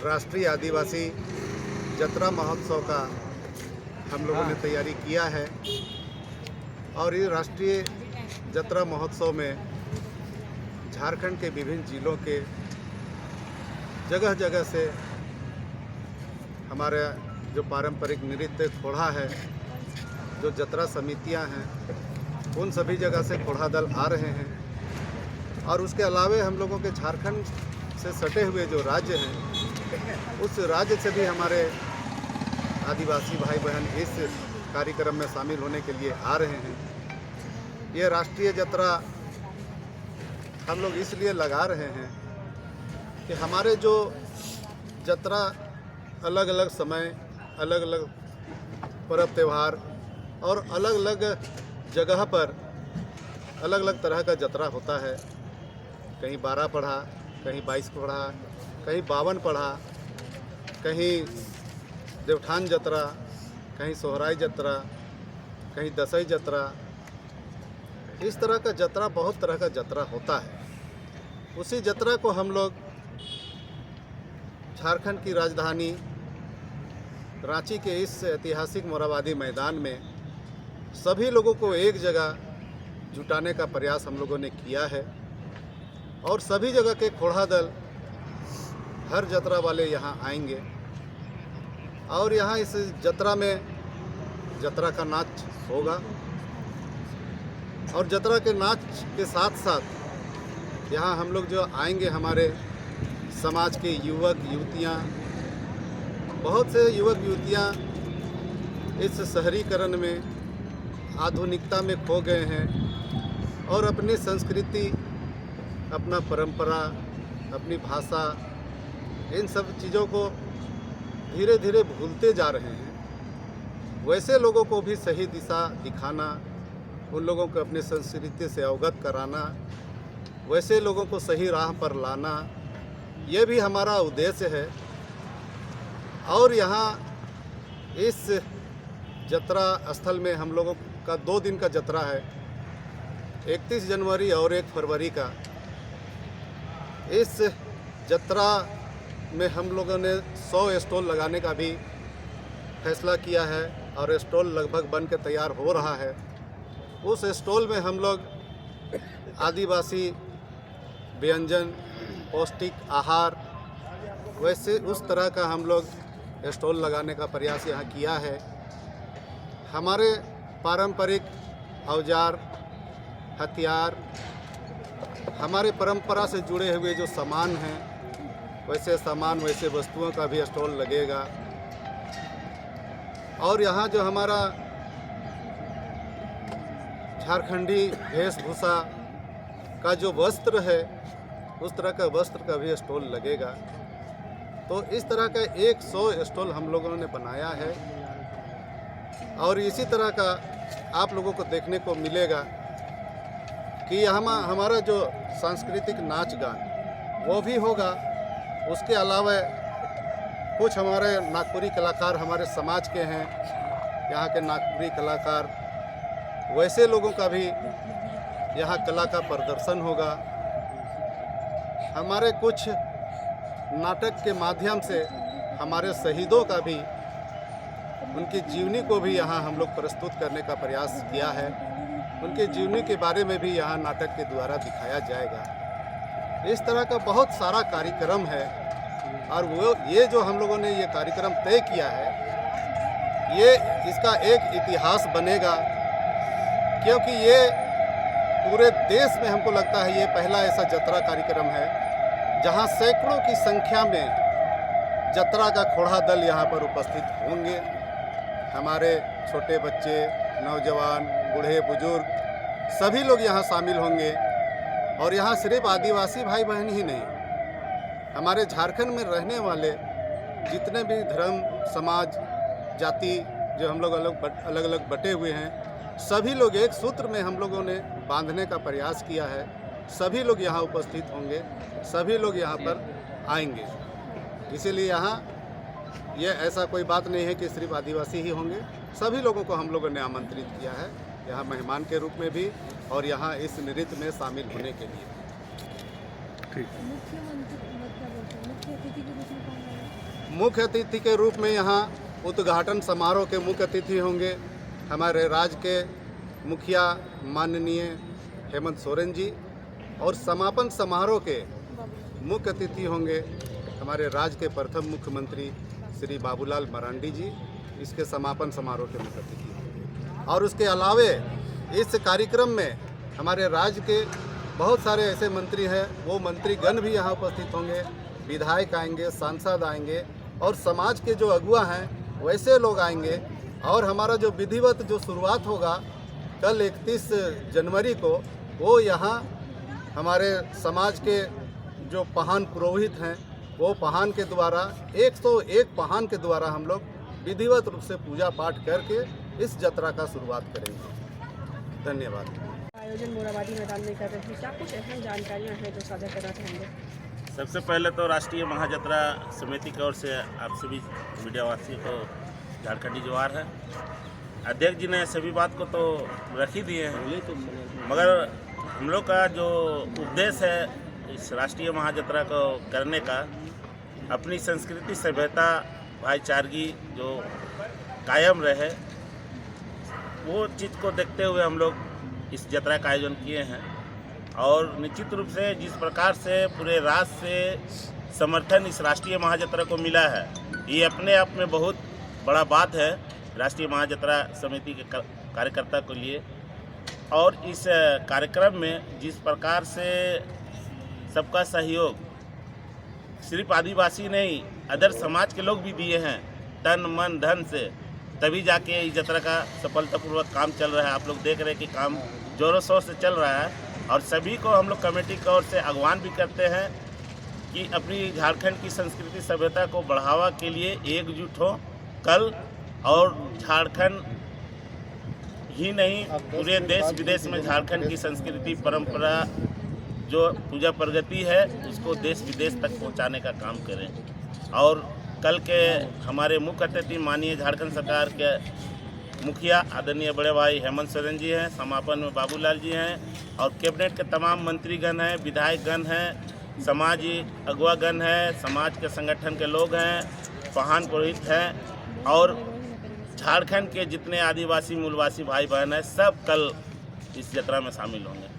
राष्ट्रीय आदिवासी जतरा महोत्सव का हम लोगों ने तैयारी किया है और ये राष्ट्रीय जतरा महोत्सव में झारखंड के विभिन्न जिलों के जगह जगह से हमारे जो पारंपरिक नृत्य खोड़ा है, जो जतरा समितियां हैं, उन सभी जगह से खोड़ा दल आ रहे हैं। और उसके अलावे हम लोगों के झारखंड से सटे हुए जो राज्य हैं, उस राज्य से भी हमारे आदिवासी भाई बहन इस कार्यक्रम में शामिल होने के लिए आ रहे हैं। ये राष्ट्रीय जतरा हम लोग इसलिए लगा रहे हैं कि हमारे जो जतरा अलग अलग समय, अलग अलग पर्व त्यौहार और अलग अलग जगह पर अलग अलग तरह का जतरा होता है। कहीं 12 पढ़ा, कहीं 22 पढ़ा, कहीं 52 पढ़ा, कहीं देवठान जतरा, कहीं सोहराई जतरा, कहीं दसई जतरा। इस तरह का जतरा, बहुत तरह का जतरा होता है। उसी जतरा को हम लोग झारखंड की राजधानी रांची के इस ऐतिहासिक मोरहाबादी मैदान में सभी लोगों को एक जगह जुटाने का प्रयास हम लोगों ने किया है। और सभी जगह के खोड़ा दल, हर जतरा वाले यहाँ आएंगे और यहाँ इस जतरा में जतरा का नाच होगा। और जतरा के नाच के साथ साथ यहाँ हम लोग जो आएंगे, हमारे समाज के युवक युवतियाँ, बहुत से युवक युवतियाँ इस शहरीकरण में, आधुनिकता में खो गए हैं और अपनी संस्कृति, अपना परंपरा, अपनी भाषा, इन सब चीज़ों को धीरे धीरे भूलते जा रहे हैं। वैसे लोगों को भी सही दिशा दिखाना, उन लोगों को अपनी संस्कृति से अवगत कराना, वैसे लोगों को सही राह पर लाना, ये भी हमारा उद्देश्य है। और यहाँ इस जतरा स्थल में हम लोगों का 2 दिन का जतरा है, 31 जनवरी और 1 फरवरी का। इस जतरा में हम लोगों ने 100 स्टॉल लगाने का भी फैसला किया है और स्टॉल लगभग बन के तैयार हो रहा है। उस स्टॉल में हम लोग आदिवासी व्यंजन, पौष्टिक आहार, वैसे उस तरह का हम लोग स्टॉल लगाने का प्रयास यहाँ किया है। हमारे पारंपरिक औजार, हथियार, हमारे परंपरा से जुड़े हुए जो सामान हैं, वैसे सामान, वैसे वस्तुओं का भी स्टॉल लगेगा। और यहाँ जो हमारा झारखंडी वेशभूषा का जो वस्त्र है, उस तरह का वस्त्र का भी स्टॉल लगेगा। तो इस तरह का 100 स्टॉल हम लोगों ने बनाया है। और इसी तरह का आप लोगों को देखने को मिलेगा कि हमारा जो सांस्कृतिक नाच गान वो भी होगा। उसके अलावा कुछ हमारे नागपुरी कलाकार हमारे समाज के हैं, यहाँ के नागपुरी कलाकार, वैसे लोगों का भी यहाँ कला का प्रदर्शन होगा। हमारे कुछ नाटक के माध्यम से हमारे शहीदों का भी, उनकी जीवनी को भी यहाँ हम लोग प्रस्तुत करने का प्रयास किया है। उनके जीवनी के बारे में भी यहाँ नाटक के द्वारा दिखाया जाएगा। इस तरह का बहुत सारा कार्यक्रम है। और ये जो हम लोगों ने ये कार्यक्रम तय किया है, ये इसका एक इतिहास बनेगा, क्योंकि ये पूरे देश में हमको लगता है ये पहला ऐसा जतरा कार्यक्रम है जहाँ सैकड़ों की संख्या में जतरा का खोड़ा दल यहाँ पर उपस्थित होंगे। हमारे छोटे बच्चे, नौजवान, बूढ़े बुजुर्ग, सभी लोग यहाँ शामिल होंगे। और यहाँ सिर्फ आदिवासी भाई बहन ही नहीं, हमारे झारखंड में रहने वाले जितने भी धर्म, समाज, जाति जो हम लोग अलग अलग बटे हुए हैं, सभी लोग एक सूत्र में हम लोगों ने बांधने का प्रयास किया है। सभी लोग यहाँ उपस्थित होंगे, सभी लोग यहाँ पर आएंगे। इसीलिए यहाँ ये ऐसा कोई बात नहीं है कि सिर्फ आदिवासी ही होंगे, सभी लोगों को हम लोगों ने आमंत्रित किया है यहाँ मेहमान के रूप में भी और यहाँ इस नृत्य में शामिल होने के लिए। ठीक। मुख्य अतिथि के रूप में कौन आएगा? मुख्य अतिथि के रूप में यहाँ उद्घाटन समारोह के मुख्य अतिथि होंगे हमारे राज्य के मुखिया माननीय हेमंत सोरेन जी, और समापन समारोह के मुख्य अतिथि होंगे हमारे राज्य के प्रथम मुख्यमंत्री श्री बाबूलाल मरांडी जी। इसके समापन समारोह के मुख्य अतिथि होंगे। और उसके अलावे इस कार्यक्रम में हमारे राज्य के बहुत सारे ऐसे मंत्री हैं, वो मंत्रीगण भी यहाँ उपस्थित होंगे, विधायक आएंगे, सांसद आएंगे, और समाज के जो अगुआ हैं वैसे लोग आएंगे। और हमारा जो विधिवत जो शुरुआत होगा कल 31 जनवरी को, वो यहाँ हमारे समाज के जो पहान पुरोहित हैं, वो पहान के द्वारा 101 पहान के द्वारा हम लोग विधिवत रूप से पूजा पाठ करके इस यात्रा का शुरुआत करेंगे। धन्यवाद। आयोजन मोराबादी मैदान में कर रहे हैं, क्या कुछ अहम जानकारियाँ हैं जो साझा करना चाहेंगे? सबसे पहले तो राष्ट्रीय महायात्रा समिति की ओर से आप सभी मीडियावासियों को झारखंडी जोहार है। अध्यक्ष जी ने सभी बात को तो रख ही दिए हैं, मगर हम लोग का जो उद्देश्य है इस राष्ट्रीय महायात्रा को करने का, अपनी संस्कृति सभ्यता भाईचारगी जो कायम रहे, वो चीज़ को देखते हुए हम लोग इस यात्रा का आयोजन किए हैं। और निश्चित रूप से जिस प्रकार से पूरे राज्य से समर्थन इस राष्ट्रीय महायात्रा को मिला है, ये अपने आप में बहुत बड़ा बात है राष्ट्रीय महायात्रा समिति के कार्यकर्ता के लिए। और इस कार्यक्रम में जिस प्रकार से सबका सहयोग सिर्फ आदिवासी नहीं, अदर समाज के लोग भी दिए हैं तन मन धन से, तभी जाके इस यात्रा का सफलतापूर्वक काम चल रहा है। आप लोग देख रहे हैं कि काम जोरों शोर से चल रहा है। और सभी को हम लोग कमेटी की ओर से आह्वान भी करते हैं कि अपनी झारखंड की संस्कृति सभ्यता को बढ़ावा के लिए एकजुट हो कल, और झारखंड ही नहीं पूरे देश विदेश में झारखंड की संस्कृति परंपरा जो पूजा प्रगति है उसको देश विदेश तक पहुंचाने का काम करें। और कल के हमारे मुख्य अतिथि माननीय झारखंड सरकार के मुखिया आदरणीय बड़े भाई हेमंत सोरेन जी हैं, समापन में बाबूलाल जी हैं, और कैबिनेट के तमाम मंत्रीगण हैं, विधायकगण हैं, समाजी अगुवागण हैं, समाज के संगठन के लोग हैं, पहान पुरोहित हैं, और झारखंड के जितने आदिवासी मूलवासी भाई बहन हैं, सब कल इस यात्रा में शामिल होंगे।